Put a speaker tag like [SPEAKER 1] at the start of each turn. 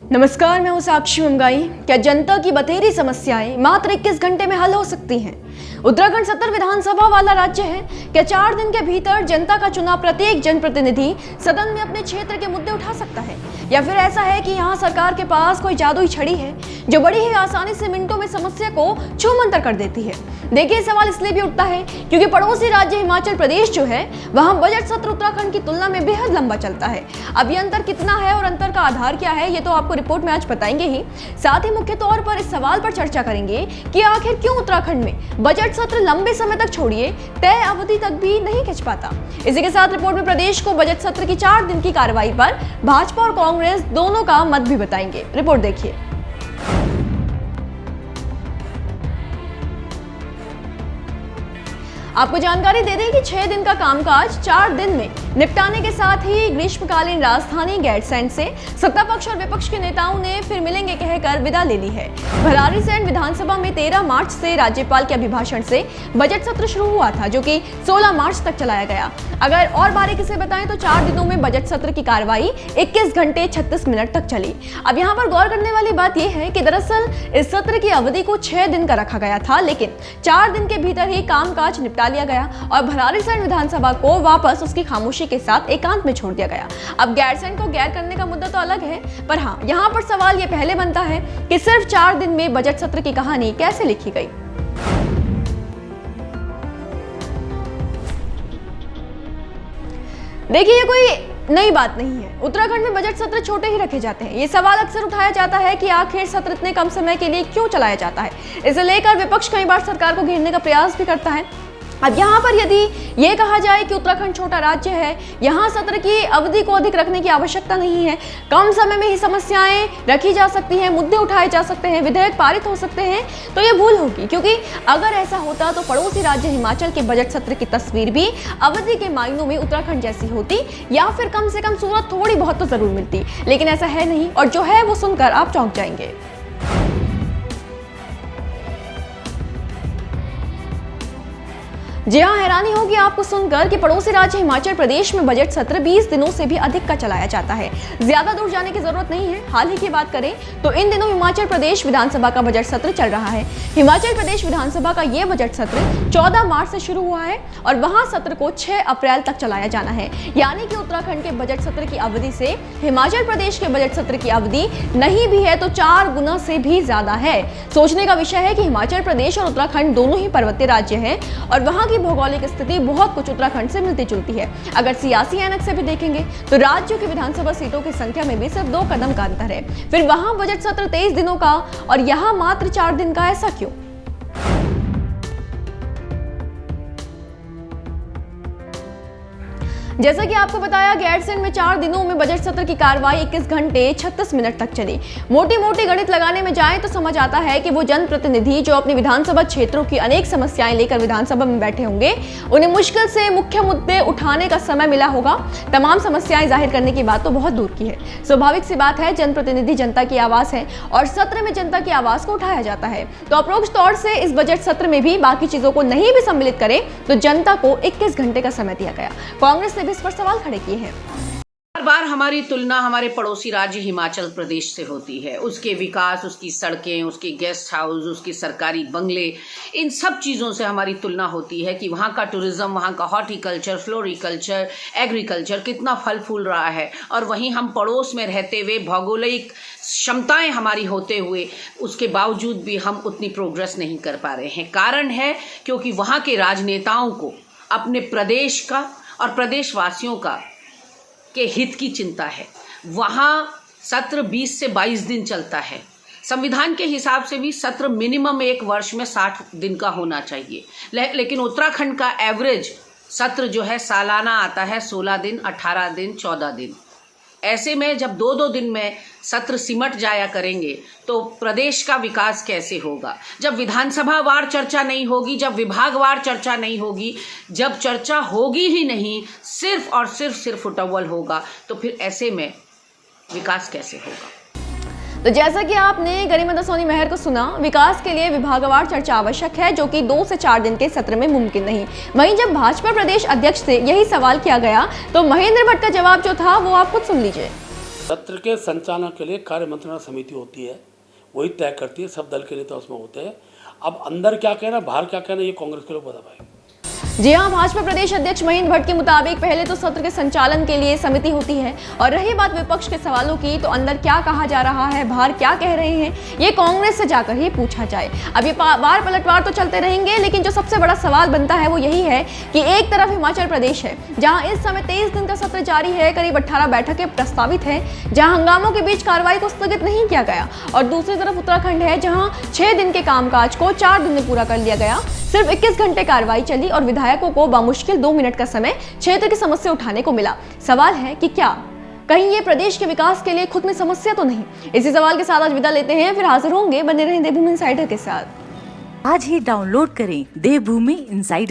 [SPEAKER 1] नमस्कार, मैं हूं साक्षी मंगाई। क्या जनता की बतेरी समस्याएं मात्र 21 घंटे में हल हो सकती हैं? उत्तराखंड 70 विधानसभा वाला राज्य है। क्या 4 दिन के भीतर जनता का चुना प्रत्येक जनप्रतिनिधि सदन में अपने क्षेत्र के मुद्दे उठा सकता है, या फिर ऐसा है कि यहाँ सरकार के पास कोई जादुई छड़ी है जो बड़ी ही आसानी से मिनटों में समस्या को छूमंतर कर देती है? देखिए, सवाल इसलिए भी उठता है क्योंकि पड़ोसी राज्य हिमाचल प्रदेश जो है वहाँ बजट सत्र उत्तराखंड की तुलना में बेहद लंबा चलता है। अब ये अंतर कितना है और अंतर का आधार क्या है, ये तो आपको रिपोर्ट में आज बताएंगे ही। साथ ही मुख्य तौर पर इस सवाल पर चर्चा करेंगे कि आखिर क्यों उत्तराखंड में बजट सत्र लंबे समय तक छोड़िए तय अवधि तक भी नहीं खिंच पाता। इसी के साथ रिपोर्ट में प्रदेश को बजट सत्र की 4 दिन की कार्रवाई पर भाजपा और कांग्रेस दोनों का मत भी बताएंगे। रिपोर्ट देखिए। आपको जानकारी दे दें कि 6 दिन का कामकाज 4 दिन में निपटाने के साथ ही ग्रीष्मकालीन राजधानी गैरसैंण से सत्ता पक्ष और विपक्ष के नेताओं ने फिर मिलेंगे कहकर विदा ले ली है। भराड़ीसैंण विधानसभा में 13 मार्च से राज्यपाल के अभिभाषण से बजट सत्र शुरू हुआ था, जो कि 16 मार्च तक चलाया गया। अगर और बारीकी से बताएं तो 4 दिनों में बजट सत्र की कार्रवाई 21 घंटे 36 मिनट तक चली। अब यहाँ पर गौर करने वाली बात यह है कि दरअसल इस सत्र की अवधि को 6 दिन का रखा गया था, लेकिन 4 दिन के भीतर ही कामकाज निपटा लिया गया और भराड़ीसैंण विधानसभा को वापस उसकी खामोशी के साथ एकांत में छोड़ दिया गया। अब गैरसैंण को गैर करने का मुद्दा तो अलग है, पर हाँ, यहाँ पर सवाल ये पहले बनता है कि सिर्फ 4 दिन में बजट सत्र की कहानी कैसे लिखी गई। देखिए, ये कोई नई बात नहीं है। उत्तराखंड में बजट सत्र छोटे ही रखे जाते हैं। ये सवाल अक्सर उठाया जाता है कि आखिर सत्र इतने कम समय के लिए क्यों चलाया जाता है। इसे लेकर विपक्ष कई बार सरकार को घेरने का प्रयास भी करता है। अब यहाँ पर यदि ये कहा जाए कि उत्तराखंड छोटा राज्य है, यहाँ सत्र की अवधि को अधिक रखने की आवश्यकता नहीं है, कम समय में ही समस्याएं रखी जा सकती हैं, मुद्दे उठाए जा सकते हैं, विधेयक पारित हो सकते हैं, तो ये भूल होगी। क्योंकि अगर ऐसा होता तो पड़ोसी राज्य हिमाचल के बजट सत्र की तस्वीर भी अवधि के मायनों में उत्तराखंड जैसी होती, या फिर कम से कम सूरत थोड़ी बहुत तो जरूर मिलती। लेकिन ऐसा है नहीं, और जो है वो सुनकर आप चौंक जाएंगे। जी हाँ, हैरानी होगी आपको सुनकर कि पड़ोसी राज्य हिमाचल प्रदेश में बजट सत्र 20 दिनों से भी अधिक का चलाया जाता है। ज्यादा दूर जाने की जरूरत नहीं है। हाल ही की बात करें तो इन दिनों हिमाचल प्रदेश विधानसभा का बजट सत्र चल रहा है। हिमाचल प्रदेश विधानसभा का ये बजट सत्र 14 मार्च से शुरू हुआ है और वहां सत्र को 6 अप्रैल तक चलाया जाना है। यानी कि उत्तराखंड के बजट सत्र की अवधि से हिमाचल प्रदेश के बजट सत्र की अवधि नहीं भी है तो 4 गुना से भी ज्यादा है। सोचने का विषय है कि हिमाचल प्रदेश और उत्तराखंड दोनों ही पर्वतीय राज्य हैं और वहां की भौगोलिक स्थिति बहुत कुछ उत्तराखंड से मिलती जुलती है। अगर सियासी ऐनक से भी देखेंगे तो राज्यों की विधानसभा सीटों की संख्या में भी सिर्फ 2 कदम का अंतर है। फिर वहां बजट सत्र 23 दिनों का और यहां मात्र 4 दिन का, ऐसा क्यों? जैसा कि आपको बताया, गैरसैंण में 4 दिनों में बजट सत्र की कार्रवाई 21 घंटे 36 मिनट तक चली। मोटी मोटी गणित लगाने में जाए तो समझ आता है कि वो जनप्रतिनिधि जो अपनी विधानसभा क्षेत्रों की अनेक समस्याएं लेकर विधानसभा में बैठे होंगे, उन्हें मुश्किल से मुख्य मुद्दे उठाने का समय मिला होगा। तमाम समस्याएं जाहिर करने की बात तो बहुत दूर की है। स्वाभाविक सी बात है, जनप्रतिनिधि जनता की आवाज है और सत्र में जनता की आवाज को उठाया जाता है। तो अप्रोक्ष तौर से इस बजट सत्र में भी बाकी चीजों को नहीं भी सम्मिलित करे तो जनता को 21 घंटे का समय दिया गया। कांग्रेस ने इस पर सवाल खड़े किए हैं।
[SPEAKER 2] हर बार हमारी तुलना हमारे पड़ोसी राज्य हिमाचल प्रदेश से होती है। उसके विकास, उसकी सड़कें, उसकी गेस्ट हाउस, उसकी सरकारी बंगले, इन सब चीज़ों से हमारी तुलना होती है कि वहाँ का टूरिज्म, वहाँ का हॉर्टिकल्चर, फ्लोरिकल्चर, एग्रीकल्चर कितना फल फूल रहा है, और वहीं हम पड़ोस में रहते हुए भौगोलिक क्षमताएं हमारी होते हुए उसके बावजूद भी हम उतनी प्रोग्रेस नहीं कर पा रहे हैं। कारण है क्योंकि वहाँ के राजनेताओं को अपने प्रदेश का और प्रदेशवासियों का के हित की चिंता है। वहाँ सत्र 20 से 22 दिन चलता है। संविधान के हिसाब से भी सत्र मिनिमम 1 वर्ष में 60 दिन का होना चाहिए, लेकिन उत्तराखंड का एवरेज सत्र जो है सालाना आता है 16 दिन, 18 दिन, 14 दिन। ऐसे में जब 2-2 दिन में सत्र सिमट जाया करेंगे तो प्रदेश का विकास कैसे होगा? जब विधानसभा वार चर्चा नहीं होगी, जब विभाग वार चर्चा नहीं होगी, जब चर्चा होगी ही नहीं, सिर्फ और सिर्फ उटव्वल होगा, तो फिर ऐसे में विकास कैसे होगा?
[SPEAKER 1] तो जैसा कि आपने गरिमा सोनी मेहर को सुना, विकास के लिए विभागवार चर्चा आवश्यक है, जो कि 2 से 4 दिन के सत्र में मुमकिन नहीं। वहीं जब भाजपा प्रदेश अध्यक्ष से यही सवाल किया गया तो महेंद्र भट्ट का जवाब जो था वो आप खुद सुन लीजिए।
[SPEAKER 3] सत्र के संचालन के लिए कार्य मंत्रणा समिति होती है, वही तय करती है, सब दल के नेता उसमें होते हैं। अब अंदर क्या कहना बाहर क्या कहना ये कांग्रेस के लोग बता पाएंगे।
[SPEAKER 1] जी हाँ, भाजपा प्रदेश अध्यक्ष महेंद्र भट्ट के मुताबिक पहले तो सत्र के संचालन के लिए समिति होती है, और रही बात विपक्ष के सवालों की, तो अंदर क्या कहा जा रहा है, बाहर क्या कह रहे हैं, ये कांग्रेस से जाकर ही पूछा जाए। अब ये वार पलटवार तो चलते रहेंगे, लेकिन जो सबसे बड़ा सवाल बनता है वो यही है कि एक तरफ हिमाचल प्रदेश है, जहां इस समय 23 दिन का सत्र जारी है, करीब 18 बैठकें प्रस्तावित है, जहां हंगामों के बीच कार्रवाई को स्थगित नहीं किया गया, और दूसरी तरफ उत्तराखंड है, जहां 6 दिन के कामकाज को 4 दिन में पूरा कर लिया गया। सिर्फ 21 घंटे कार्रवाई चली और विधायकों को बामुश्किल 2 मिनट का समय क्षेत्र की समस्या उठाने को मिला। सवाल है कि क्या कहीं ये प्रदेश के विकास के लिए खुद में समस्या तो नहीं? इसी सवाल के साथ आज विदा लेते हैं, फिर हाजिर होंगे। बने रहें देवभूमि इनसाइडर के साथ।
[SPEAKER 4] आज ही डाउनलोड करें देवभूमि इनसाइडर।